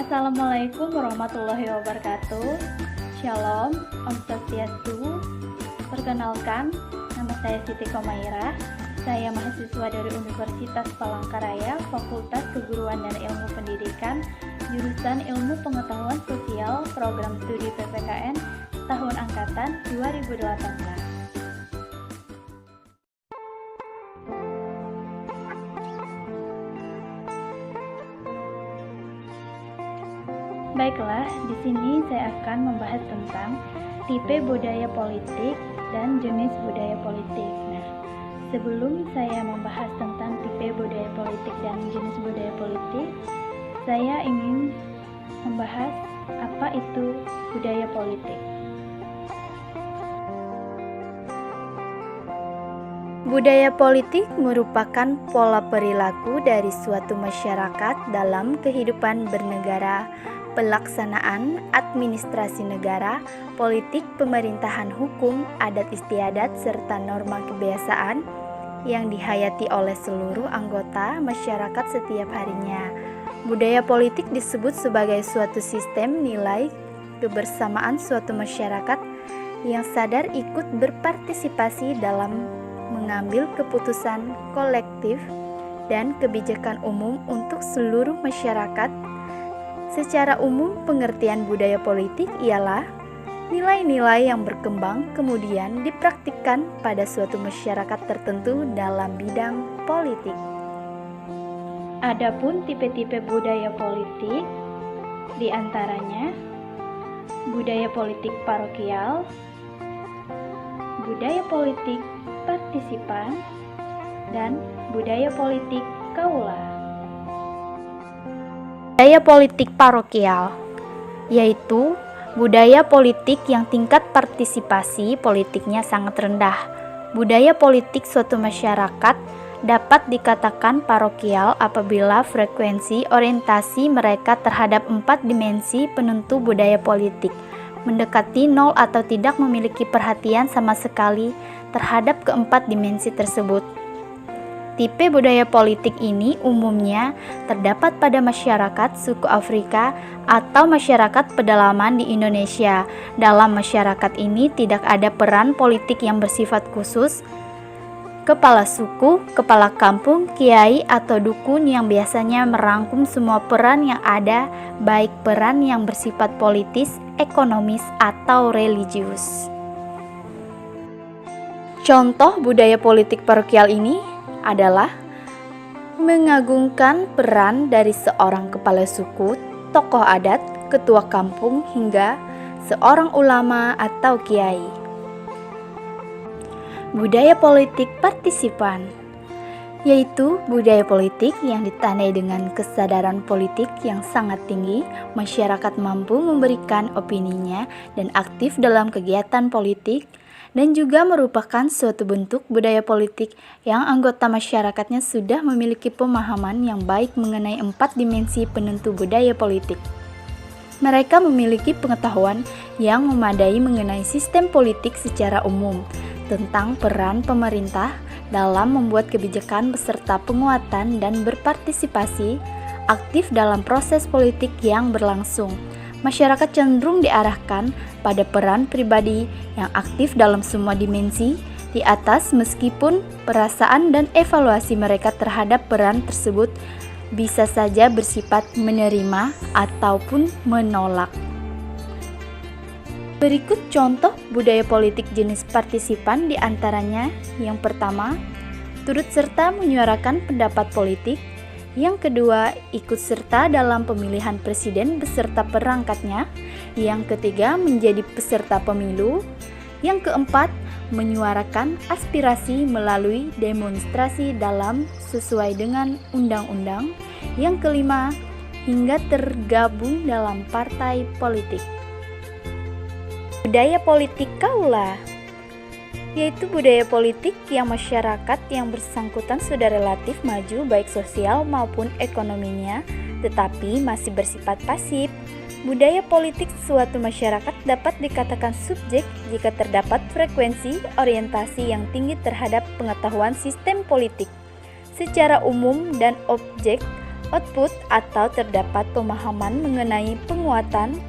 Assalamualaikum warahmatullahi wabarakatuh. Shalom, Om Swastiastu. Perkenalkan, nama saya Siti Komairah. Saya mahasiswa dari Universitas Palangkaraya, Fakultas Keguruan dan Ilmu Pendidikan, jurusan Ilmu Pengetahuan Sosial, Program Studi PPKN, tahun angkatan 2018. Baiklah, di sini saya akan membahas tentang tipe budaya politik dan jenis budaya politik. Nah, sebelum saya membahas tentang tipe budaya politik dan jenis budaya politik, saya ingin membahas apa itu budaya politik. Budaya politik merupakan pola perilaku dari suatu masyarakat dalam kehidupan bernegara, pelaksanaan administrasi negara, politik pemerintahan hukum, adat istiadat, serta norma kebiasaan yang dihayati oleh seluruh anggota masyarakat setiap harinya. Budaya politik disebut sebagai suatu sistem nilai kebersamaan suatu masyarakat yang sadar ikut berpartisipasi dalam mengambil keputusan kolektif dan kebijakan umum untuk seluruh masyarakat. Secara umum, pengertian budaya politik ialah nilai-nilai yang berkembang kemudian dipraktikkan pada suatu masyarakat tertentu dalam bidang politik. Adapun tipe-tipe budaya politik, di antaranya budaya politik parokial, budaya politik partisipan, dan budaya politik kaula. Budaya politik parokial, yaitu budaya politik yang tingkat partisipasi politiknya sangat rendah. Budaya politik suatu masyarakat dapat dikatakan parokial apabila frekuensi orientasi mereka terhadap 4 dimensi penentu budaya politik mendekati 0 atau tidak memiliki perhatian sama sekali terhadap keempat dimensi tersebut. Tipe budaya politik ini umumnya terdapat pada masyarakat suku Afrika atau masyarakat pedalaman di Indonesia. Dalam masyarakat ini tidak ada peran politik yang bersifat khusus. Kepala suku, kepala kampung, kiai atau dukun yang biasanya merangkum semua peran yang ada, baik peran yang bersifat politis, ekonomis, atau religius. Contoh budaya politik parokial ini adalah mengagungkan peran dari seorang kepala suku, tokoh adat, ketua kampung, hingga seorang ulama atau kiai. Budaya politik partisipan, yaitu budaya politik yang ditandai dengan kesadaran politik yang sangat tinggi. Masyarakat mampu memberikan opininya dan aktif dalam kegiatan politik, dan juga merupakan suatu bentuk budaya politik yang anggota masyarakatnya sudah memiliki pemahaman yang baik mengenai 4 dimensi penentu budaya politik. Mereka memiliki pengetahuan yang memadai mengenai sistem politik secara umum, tentang peran pemerintah dalam membuat kebijakan beserta penguatan dan berpartisipasi aktif dalam proses politik yang berlangsung. Masyarakat cenderung diarahkan pada peran pribadi yang aktif dalam semua dimensi di atas, meskipun perasaan dan evaluasi mereka terhadap peran tersebut bisa saja bersifat menerima ataupun menolak. Berikut contoh budaya politik jenis partisipan, di antaranya yang pertama, turut serta menyuarakan pendapat politik. Yang kedua, ikut serta dalam pemilihan presiden beserta perangkatnya. Yang ketiga, menjadi peserta pemilu. Yang keempat, menyuarakan aspirasi melalui demonstrasi dalam sesuai dengan undang-undang. Yang kelima, hingga tergabung dalam partai politik. Budaya politik kaula, yaitu budaya politik yang masyarakat yang bersangkutan sudah relatif maju baik sosial maupun ekonominya, tetapi masih bersifat pasif. Budaya politik suatu masyarakat dapat dikatakan subjek jika terdapat frekuensi orientasi yang tinggi terhadap pengetahuan sistem politik secara umum, dan objek output atau terdapat pemahaman mengenai penguatan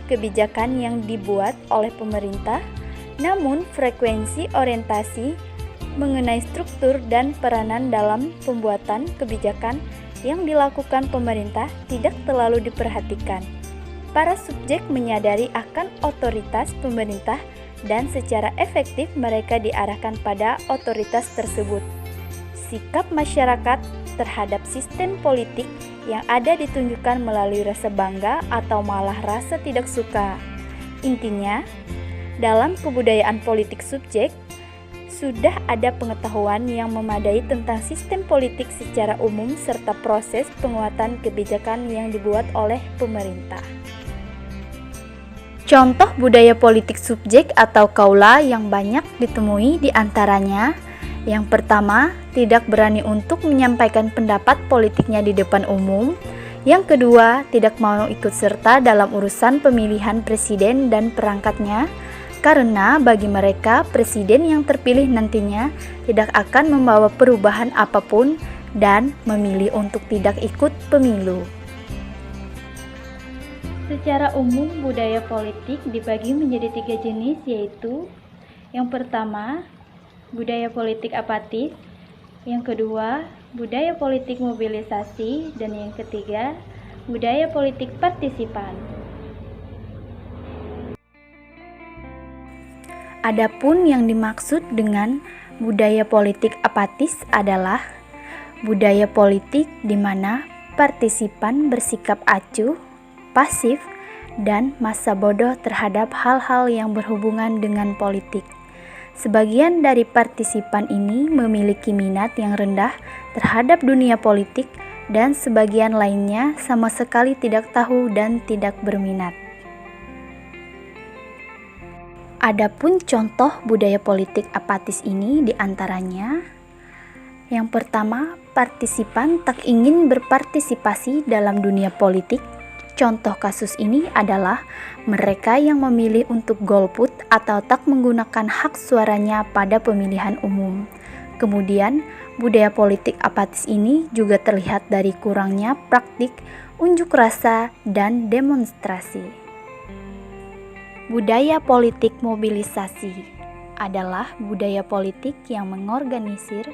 kebijakan yang dibuat oleh pemerintah, namun frekuensi orientasi mengenai struktur dan peranan dalam pembuatan kebijakan yang dilakukan pemerintah tidak terlalu diperhatikan. Para subjek menyadari akan otoritas pemerintah dan secara efektif mereka diarahkan pada otoritas tersebut. Sikap masyarakat terhadap sistem politik yang ada ditunjukkan melalui rasa bangga atau malah rasa tidak suka. Intinya, dalam kebudayaan politik subjek, sudah ada pengetahuan yang memadai tentang sistem politik secara umum serta proses penguatan kebijakan yang dibuat oleh pemerintah. Contoh budaya politik subjek atau kaula yang banyak ditemui di antaranya: yang pertama, tidak berani untuk menyampaikan pendapat politiknya di depan umum. Yang kedua, tidak mau ikut serta dalam urusan pemilihan presiden dan perangkatnya, karena bagi mereka presiden yang terpilih nantinya tidak akan membawa perubahan apapun dan memilih untuk tidak ikut pemilu. Secara umum, budaya politik dibagi menjadi 3 jenis, yaitu yang pertama, budaya politik apatis, yang kedua, budaya politik mobilisasi, dan yang ketiga, budaya politik partisipan. Adapun yang dimaksud dengan budaya politik apatis adalah budaya politik di mana partisipan bersikap acuh, pasif, dan masa bodoh terhadap hal-hal yang berhubungan dengan politik. Sebagian dari partisipan ini memiliki minat yang rendah terhadap dunia politik dan sebagian lainnya sama sekali tidak tahu dan tidak berminat. Adapun contoh budaya politik apatis ini diantaranya: yang pertama, partisipan tak ingin berpartisipasi dalam dunia politik. Contoh kasus ini adalah mereka yang memilih untuk golput atau tak menggunakan hak suaranya pada pemilihan umum. Kemudian, budaya politik apatis ini juga terlihat dari kurangnya praktik unjuk rasa dan demonstrasi. Budaya politik mobilisasi adalah budaya politik yang mengorganisir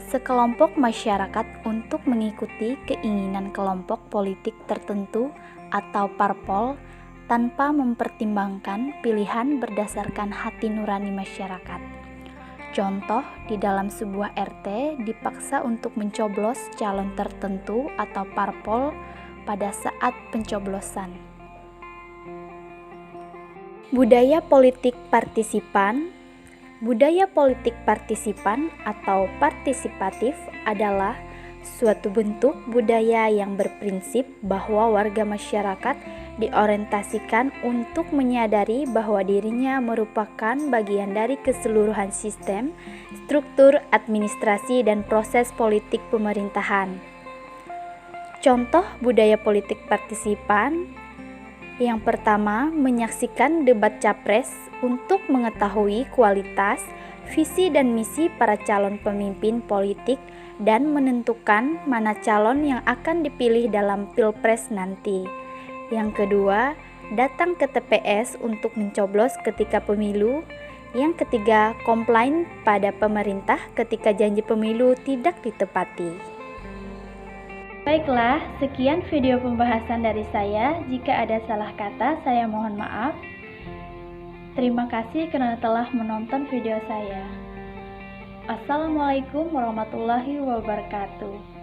sekelompok masyarakat untuk mengikuti keinginan kelompok politik tertentu atau parpol tanpa mempertimbangkan pilihan berdasarkan hati nurani masyarakat. Contoh, di dalam sebuah RT dipaksa untuk mencoblos calon tertentu atau parpol pada saat pencoblosan. Budaya politik partisipan. Budaya politik partisipan atau partisipatif adalah suatu bentuk budaya yang berprinsip bahwa warga masyarakat diorientasikan untuk menyadari bahwa dirinya merupakan bagian dari keseluruhan sistem, struktur, administrasi, dan proses politik pemerintahan. Contoh budaya politik partisipan: yang pertama, menyaksikan debat capres untuk mengetahui kualitas, visi dan misi para calon pemimpin politik dan menentukan mana calon yang akan dipilih dalam pilpres nanti. Yang kedua, datang ke TPS untuk mencoblos ketika pemilu. Yang ketiga, komplain pada pemerintah ketika janji pemilu tidak ditepati. Baiklah, sekian video pembahasan dari saya. Jika ada salah kata, saya mohon maaf. Terima kasih karena telah menonton video saya. Assalamualaikum warahmatullahi wabarakatuh.